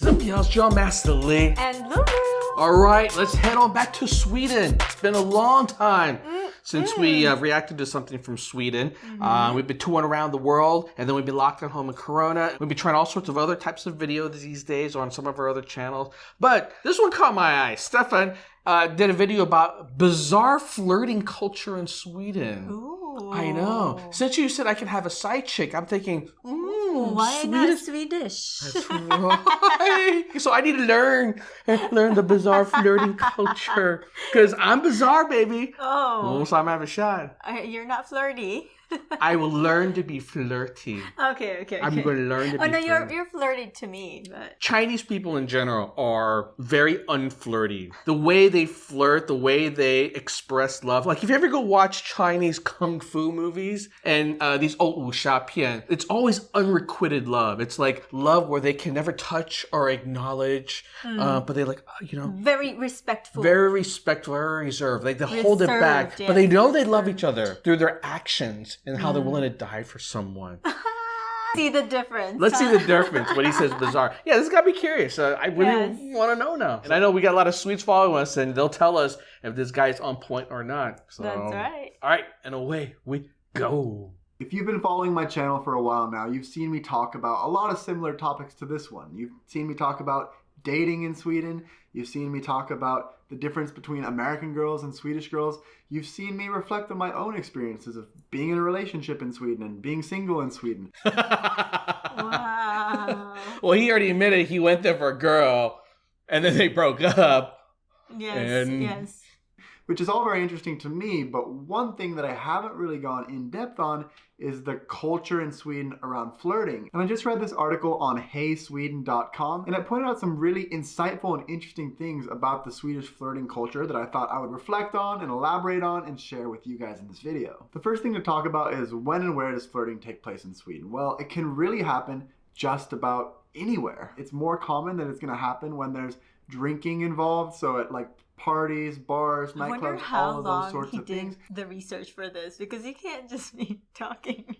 Zimpia's John Master Lee. And Lulu. All right, let's head on back to Sweden. It's been a long time since we reacted to something from Sweden. We've been touring around the world, and then we've been locked at home in Corona. We've been trying all sorts of other types of videos these days on some of our other channels. But this one caught my eye. Stefan did a video about bizarre flirting culture in Sweden. Ooh. I know. Since you said I can have a side chick, I'm thinking, why not Swedish? That's right. So I need to learn the bizarre flirting culture. Because I'm bizarre, baby. Oh. So I'm having a shot. You're not flirty. I will learn to be flirty. Okay. I'm going to learn to be flirty. You're flirty to me. But Chinese people in general are very unflirty. The way they flirt, the way they express love. Like if you ever go watch Chinese kung fu movies and these old wuxia pian, it's always unrequited love. It's like love where they can never touch or acknowledge, but they like, very respectful. Very respectful, very reserved. Like they hold it back, yeah. but they know they love each other through their actions and how they're willing to die for someone. See the difference. Let's see the difference when he says bizarre. Yeah, this got me curious. I really want to know now. And I know we got a lot of Swedes following us, and they'll tell us if this guy's on point or not. So, That's right. All right, and away we go. If you've been following my channel for a while now, you've seen me talk about a lot of similar topics to this one. You've seen me talk about dating in Sweden. You've seen me talk about the difference between American girls and Swedish girls. You've seen me reflect on my own experiences of being in a relationship in Sweden and being single in Sweden. Wow. Well, he already admitted he went there for a girl, and then they broke up. Yes. Which is all very interesting to me, but one thing that I haven't really gone in depth on is the culture in Sweden around flirting. And I just read this article on heysweden.com, and it pointed out some really insightful and interesting things about the Swedish flirting culture that I thought I would reflect on and elaborate on and share with you guys in this video. The first thing to talk about is when and where does flirting take place in Sweden? Well, it can really happen just about anywhere. It's more common that it's going to happen when there's drinking involved, so at like parties, bars, nightclubs, all of those sorts of things. The research for this, because you can't just be talking.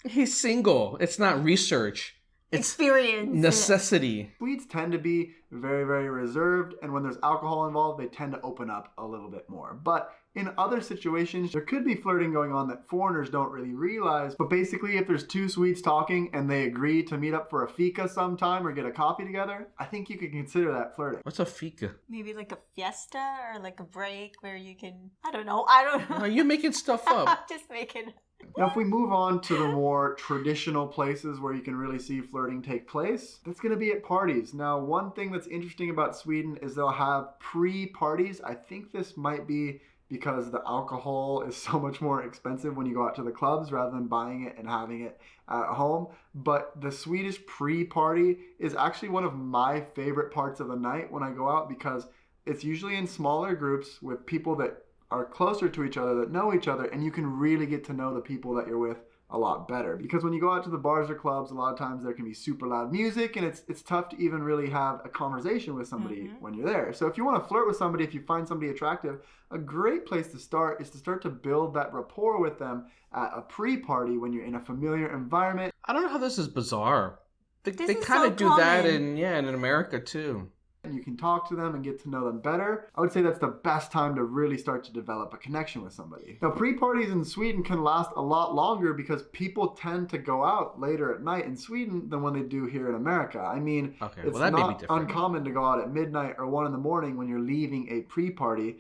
He's single. It's not research. It's experience. Necessity. Swedes tend to be very, very reserved, and when there's alcohol involved, they tend to open up a little bit more. But in other situations, there could be flirting going on that foreigners don't really realize. But basically, if there's two Swedes talking and they agree to meet up for a fika sometime or get a coffee together, I think you could consider that flirting. What's a fika? Maybe like a fiesta or like a break where you can... I don't know. Are you making stuff up? I'm just making... Now, if we move on to the more traditional places where you can really see flirting take place, that's going to be at parties. Now, one thing that's interesting about Sweden is they'll have pre-parties. I think this might be because the alcohol is so much more expensive when you go out to the clubs rather than buying it and having it at home. But the Swedish pre-party is actually one of my favorite parts of the night when I go out, because it's usually in smaller groups with people that are closer to each other, that know each other, and you can really get to know the people that you're with a lot better. Because when you go out to the bars or clubs, a lot of times there can be super loud music, and it's tough to even really have a conversation with somebody when you're there. So if you want to flirt with somebody, if you find somebody attractive, a great place to start is to start to build that rapport with them at a pre-party when you're in a familiar environment. I don't know how this is bizarre. They kind so of do that common. in America too. And you can talk to them and get to know them better. I would say that's the best time to really start to develop a connection with somebody. Now, pre-parties in Sweden can last a lot longer because people tend to go out later at night in Sweden than when they do here in America. I mean, it's not uncommon to go out at midnight or 1 a.m. when you're leaving a pre-party.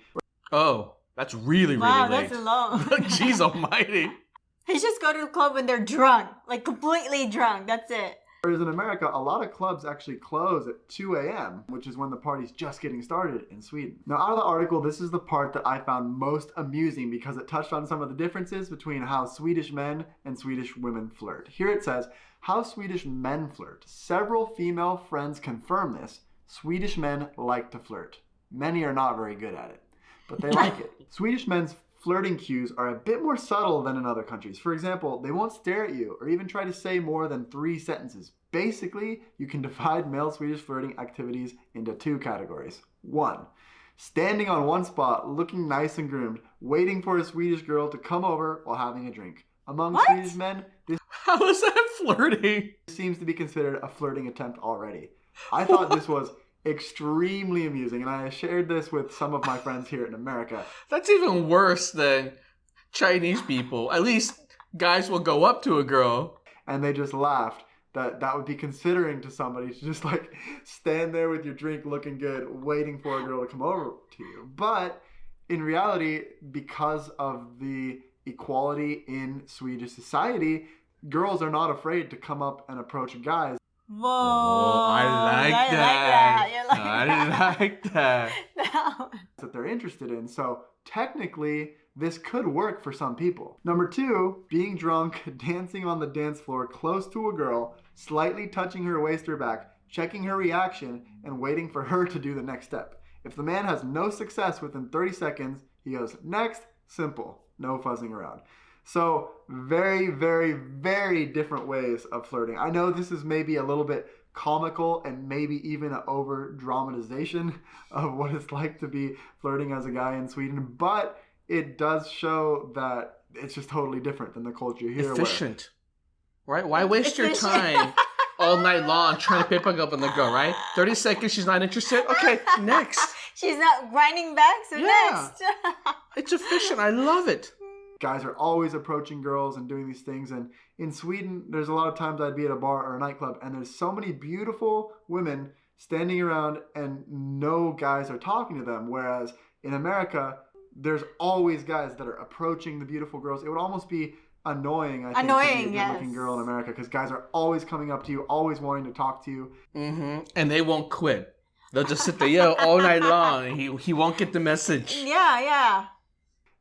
Oh, that's really late. Wow, that's long. Jeez almighty. They just go to the club when they're drunk. Like completely drunk. That's it. Whereas in America, a lot of clubs actually close at 2 a.m., which is when the party's just getting started in Sweden. Now, out of the article, this is the part that I found most amusing because it touched on some of the differences between how Swedish men and Swedish women flirt. Here it says, how Swedish men flirt. Several female friends confirm this. Swedish men like to flirt. Many are not very good at it, but they like it. Swedish men's flirting cues are a bit more subtle than in other countries. For example, they won't stare at you or even try to say more than 3 sentences. Basically, you can divide male Swedish flirting activities into 2 categories. 1, standing on one spot, looking nice and groomed, waiting for a Swedish girl to come over while having a drink. Among Swedish men, this How is that flirting? Seems to be considered a flirting attempt already. I thought this was extremely amusing, and I shared this with some of my friends here in America. That's even worse than Chinese people. At least guys will go up to a girl. And they just laughed that would be considering to somebody to just like stand there with your drink looking good, waiting for a girl to come over to you. But in reality, because of the equality in Swedish society, girls are not afraid to come up and approach guys. Whoa. Oh, I like that. I like that. That they're interested in. So technically, this could work for some people. Number 2, being drunk, dancing on the dance floor close to a girl, slightly touching her waist or back, checking her reaction, and waiting for her to do the next step. If the man has no success within 30 seconds, he goes, next, simple, no fuzzing around. So very, very, very different ways of flirting. I know this is maybe a little bit comical and maybe even an over dramatization of what it's like to be flirting as a guy in Sweden, but it does show that it's just totally different than the culture here. Efficient, right? Why waste your time all night long trying to pick up on the girl, right? 30 seconds, she's not interested. Okay, next. She's not grinding back, so next. It's efficient. I love it. Guys are always approaching girls and doing these things. And in Sweden, there's a lot of times I'd be at a bar or a nightclub and there's so many beautiful women standing around and no guys are talking to them. Whereas in America, there's always guys that are approaching the beautiful girls. It would almost be annoying, I think, to be a good-looking girl in America because guys are always coming up to you, always wanting to talk to you. Mm-hmm. And they won't quit. They'll just sit there, all night long. And he won't get the message. Yeah.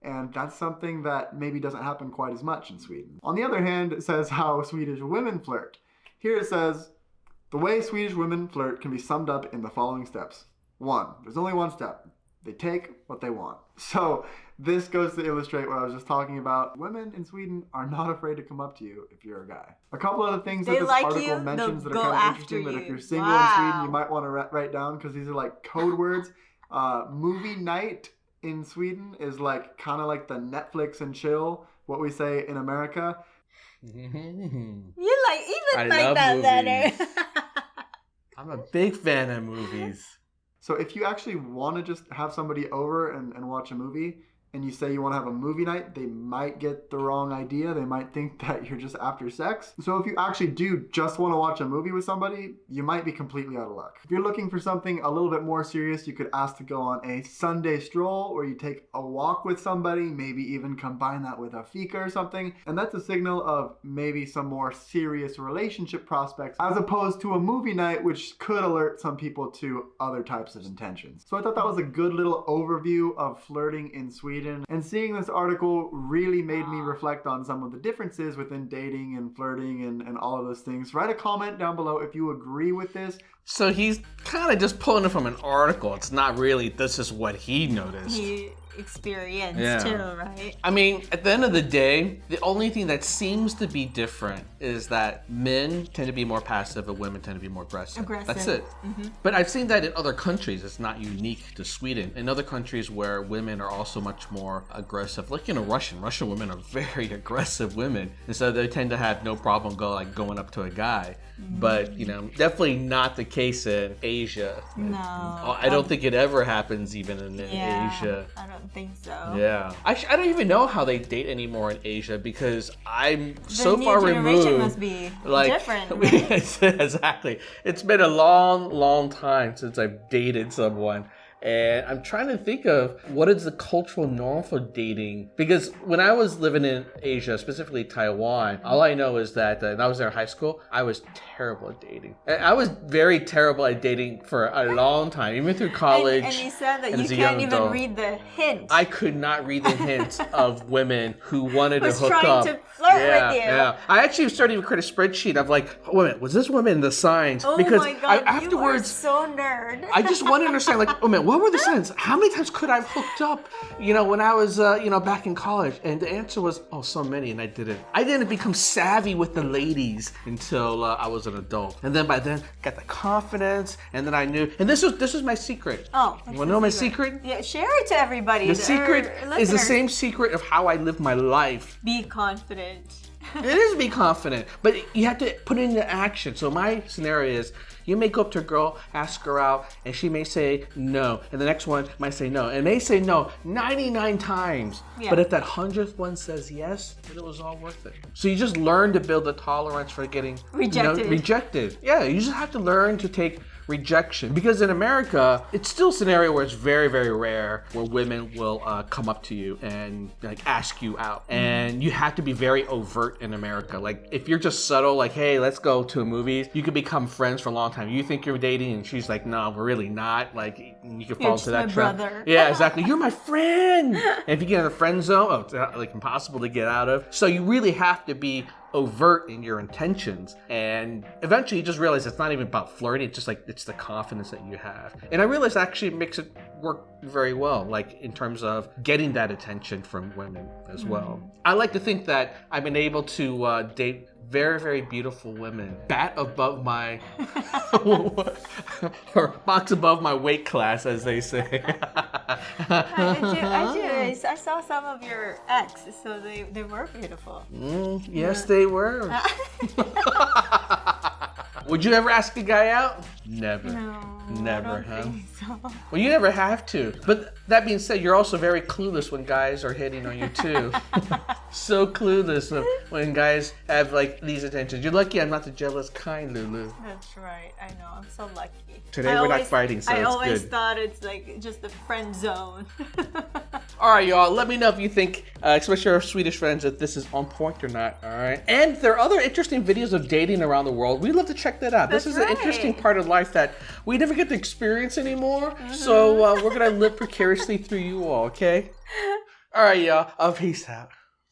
And that's something that maybe doesn't happen quite as much in Sweden. On the other hand, it says how Swedish women flirt. Here it says, the way Swedish women flirt can be summed up in the following steps. 1, there's only one step. They take what they want. So this goes to illustrate what I was just talking about. Women in Sweden are not afraid to come up to you if you're a guy. A couple other things that this article mentions that are kind of interesting that if you're single in Sweden, you might want to write down because these are like code words. Movie night in Sweden is like kind of like the Netflix and chill, what we say in America. You like that better. I'm a big fan of movies. So if you actually want to just have somebody over and watch a movie and you say you want to have a movie night, they might get the wrong idea. They might think that you're just after sex. So if you actually do just want to watch a movie with somebody, you might be completely out of luck. If you're looking for something a little bit more serious, you could ask to go on a Sunday stroll where you take a walk with somebody, maybe even combine that with a fika or something. And that's a signal of maybe some more serious relationship prospects as opposed to a movie night, which could alert some people to other types of intentions. So I thought that was a good little overview of flirting in Sweden. And seeing this article really made me reflect on some of the differences within dating and flirting and all of those things. Write a comment down below if you agree with this. So he's kind of just pulling it from an article. It's not really, this is what he noticed. He experienced too, right? I mean, at the end of the day, the only thing that seems to be different is that men tend to be more passive and women tend to be more aggressive. That's it. Mm-hmm. But I've seen that in other countries. It's not unique to Sweden. In other countries where women are also much more aggressive, like, Russian women are very aggressive women. And so they tend to have no problem going up to a guy. Mm-hmm. But, definitely not the case in Asia. No. I don't think it ever happens even in Asia. I don't think so. Yeah. I don't even know how they date anymore in Asia because I'm so the far new generation removed. Must be different. Right? Exactly. It's been a long, long time since I've dated someone. And I'm trying to think of what is the cultural norm for dating. Because when I was living in Asia, specifically Taiwan, all I know is that when I was there in high school, I was terrible at dating. And I was very terrible at dating for a long time, even through college. And you said that you can't even read the hint. I could not read the hints of women who wanted to hook trying up. To flirt with you. Yeah. I actually started to create a spreadsheet of like, was this woman in the signs? Oh because my God, afterwards, you are so nerd. I just want to understand, like, what were the signs? How many times could I have hooked up, when I was, back in college? And the answer was, so many, and I didn't. I didn't become savvy with the ladies until I was an adult. And then by then, got the confidence, and then I knew, and this was my secret. Oh. You want to know my secret? Yeah, share it to everybody. The secret is the same secret of how I live my life. Be confident. It is to be confident, but you have to put it into action. So my scenario is, you may go up to a girl, ask her out, and she may say no. And the next one might say no. And may say no 99 times. Yeah. But if that 100th one says yes, then it was all worth it. So you just learn to build the tolerance for getting Rejected. Rejected. Yeah, you just have to learn to take rejection. Because in America, it's still a scenario where it's very, very rare where women will come up to you and like ask you out. And you have to be very overt in America. Like if you're just subtle, like, hey, let's go to a movie, you could become friends for a long time. You think you're dating and she's like, no, we're really not. Like you can fall into that trap. Brother. Yeah, exactly. You're my friend. And if you get in the friend zone, oh, it's like impossible to get out of. So you really have to be overt in your intentions, and eventually you just realize it's not even about flirting, it's just like it's the confidence that you have. And I realized actually it makes it work very well, like in terms of getting that attention from women as well. I like to think that I've been able to date very, very beautiful women, bat above my or box above my weight class, as they say. I saw some of your exes, so they were beautiful. Yes, they were. Would you ever ask a guy out? Never. No, Never, I don't huh? think so. Well, you never have to. But that being said, you're also very clueless when guys are hitting on you too. So clueless when guys have like these intentions. You're lucky I'm not the jealous kind, Lulu. That's right. I know. I'm so lucky. Today we're not fighting, so I it's always good. thought it's like just a friend zone. All right, y'all. Let me know if you think, especially our Swedish friends, that this is on point or not. All right. And if there are other interesting videos of dating around the world, we'd love to check that out. This That's is an interesting right. part of life that we never get to experience anymore. So we're gonna live precariously through you all. Okay. All right, y'all. Peace out.